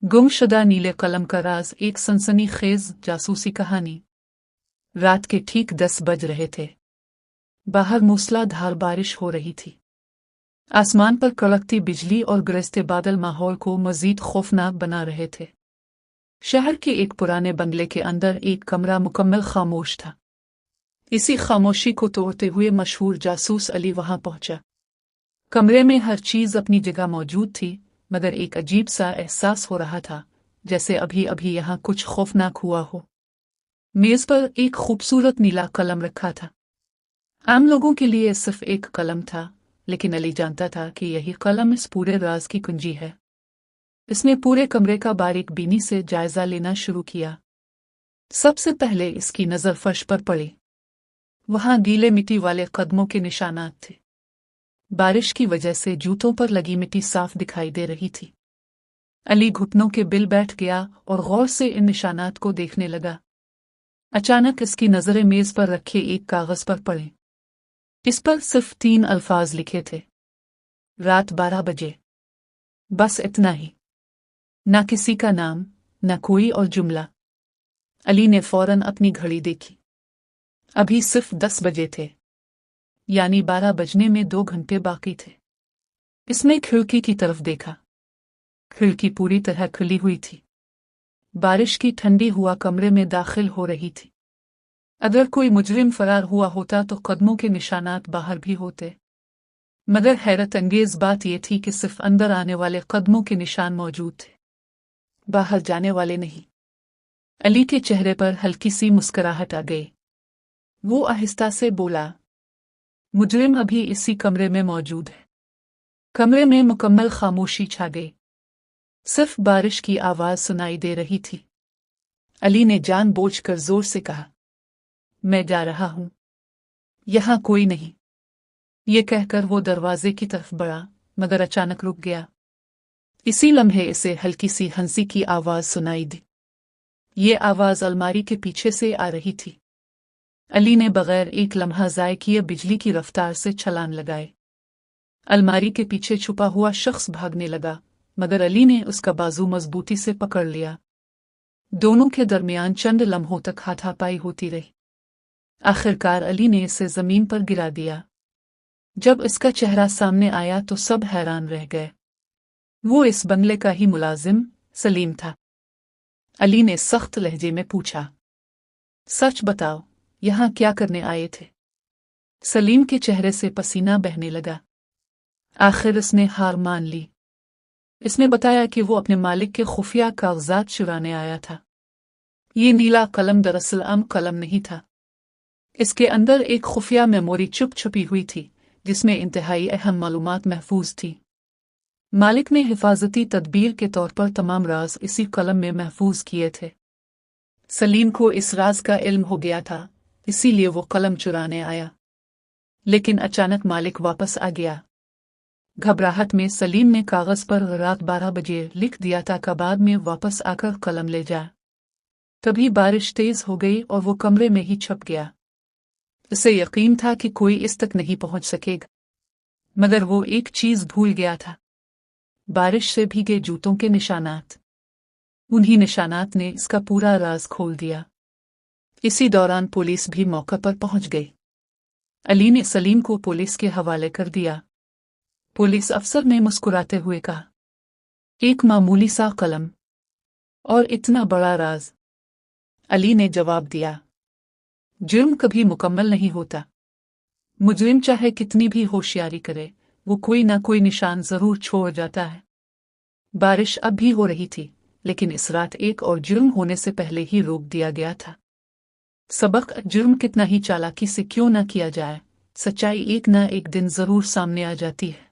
गुमशुदा नीले कलम का राज, एक सनसनीखेज जासूसी कहानी। रात के ठीक 10 बज रहे थे। बाहर मूसलाधार बारिश हो रही थी। आसमान पर कड़कती बिजली और गरजते बादल माहौल को मजीद खौफनाक बना रहे थे। शहर के एक पुराने बंगले के अंदर एक कमरा मुकम्मल खामोश था। इसी खामोशी को तोड़ते हुए मशहूर जासूस अली वहां पहुंचा। कमरे में हर चीज अपनी जगह मौजूद थी, मगर एक अजीब सा एहसास हो रहा था, जैसे अभी अभी यहाँ कुछ खौफनाक हुआ हो। मेज पर एक खूबसूरत नीला कलम रखा था। आम लोगों के लिए सिर्फ एक कलम था, लेकिन अली जानता था कि यही कलम इस पूरे राज की कुंजी है। इसने पूरे कमरे का बारीक बीनी से जायजा लेना शुरू किया। सबसे पहले इसकी नज़र फर्श पर पड़ी। वहां गीले मिट्टी वाले कदमों के निशानात थे। बारिश की वजह से जूतों पर लगी मिट्टी साफ दिखाई दे रही थी। अली घुटनों के बिल बैठ गया और गौर से इन निशानात को देखने लगा। अचानक इसकी नजरें मेज पर रखे एक कागज पर पड़ी। इस पर सिर्फ 3 अल्फाज लिखे थे, रात 12 बजे। बस इतना ही। ना किसी का नाम, ना कोई और जुमला। अली ने फौरन अपनी घड़ी देखी। अभी सिर्फ 10 बजे थे, यानी 12 बजने में 2 घंटे बाकी थे। इसने खिड़की की तरफ देखा। खिड़की पूरी तरह खुली हुई थी। बारिश की ठंडी हवा कमरे में दाखिल हो रही थी। अगर कोई मुजरिम फरार हुआ होता तो कदमों के निशानात बाहर भी होते, मगर हैरत अंगेज बात यह थी कि सिर्फ अंदर आने वाले कदमों के निशान मौजूद थे, बाहर जाने वाले नहीं। अली के चेहरे पर हल्की सी मुस्कुराहट आ गई। वो आहिस्ता से बोला, मुजरिम अभी इसी कमरे में मौजूद है। कमरे में मुकम्मल खामोशी छा गई। सिर्फ बारिश की आवाज सुनाई दे रही थी। अली ने जानबूझकर जोर से कहा, मैं जा रहा हूं, यहां कोई नहीं। ये कहकर वो दरवाजे की तरफ बढ़ा, मगर अचानक रुक गया। इसी लम्हे इसे हल्की सी हंसी की आवाज सुनाई दी। ये आवाज अलमारी के पीछे से आ रही थी। अली ने बगैर एक लम्हा ज़ाय किए बिजली की रफ्तार से छलांग लगाए। अलमारी के पीछे छुपा हुआ शख्स भागने लगा, मगर अली ने उसका बाजू मजबूती से पकड़ लिया। दोनों के दरमियान चंद लम्हों तक हाथापाई होती रही। आखिरकार अली ने इसे जमीन पर गिरा दिया। जब इसका चेहरा सामने आया तो सब हैरान रह गए। वो इस बंगले का ही मुलाजिम सलीम था। अली ने सख्त लहजे में पूछा, सच बताओ, यहां क्या करने आए थे? सलीम के चेहरे से पसीना बहने लगा। आखिर इसने हार मान ली। इसने बताया कि वो अपने मालिक के खुफिया कागजात चुराने आया था। ये नीला कलम दरअसल आम कलम नहीं था। इसके अंदर एक खुफिया मेमोरी चुप छुपी हुई थी, जिसमें इंतहाई अहम मालूमात महफूज थी। मालिक ने हिफाजती तदबीर के तौर पर तमाम राज इसी कलम में महफूज किए थे। सलीम को इस राज का इल्म हो गया था, इसीलिए वो कलम चुराने आया। लेकिन अचानक मालिक वापस आ गया। घबराहट में सलीम ने कागज पर रात 12 बजे लिख दिया था कि बाद में वापस आकर कलम ले जा। तभी बारिश तेज हो गई और वो कमरे में ही छप गया। उसे यकीन था कि कोई इस तक नहीं पहुंच सकेगा, मगर वो एक चीज भूल गया था, बारिश से भीगे जूतों के निशानात। उन्हीं निशानात ने इसका पूरा राज खोल दिया। इसी दौरान पुलिस भी मौके पर पहुंच गई। अली ने सलीम को पुलिस के हवाले कर दिया। पुलिस अफसर ने मुस्कुराते हुए कहा, एक मामूली सा कलम और इतना बड़ा राज। अली ने जवाब दिया, जुर्म कभी मुकम्मल नहीं होता। मुजरिम चाहे कितनी भी होशियारी करे, वो कोई ना कोई निशान जरूर छोड़ जाता है। बारिश अब भी हो रही थी, लेकिन इस रात एक और जुर्म होने से पहले ही रोक दिया गया था। सबक, जुर्म कितना ही चालाकी से क्यों ना किया जाए, सच्चाई एक ना एक दिन जरूर सामने आ जाती है।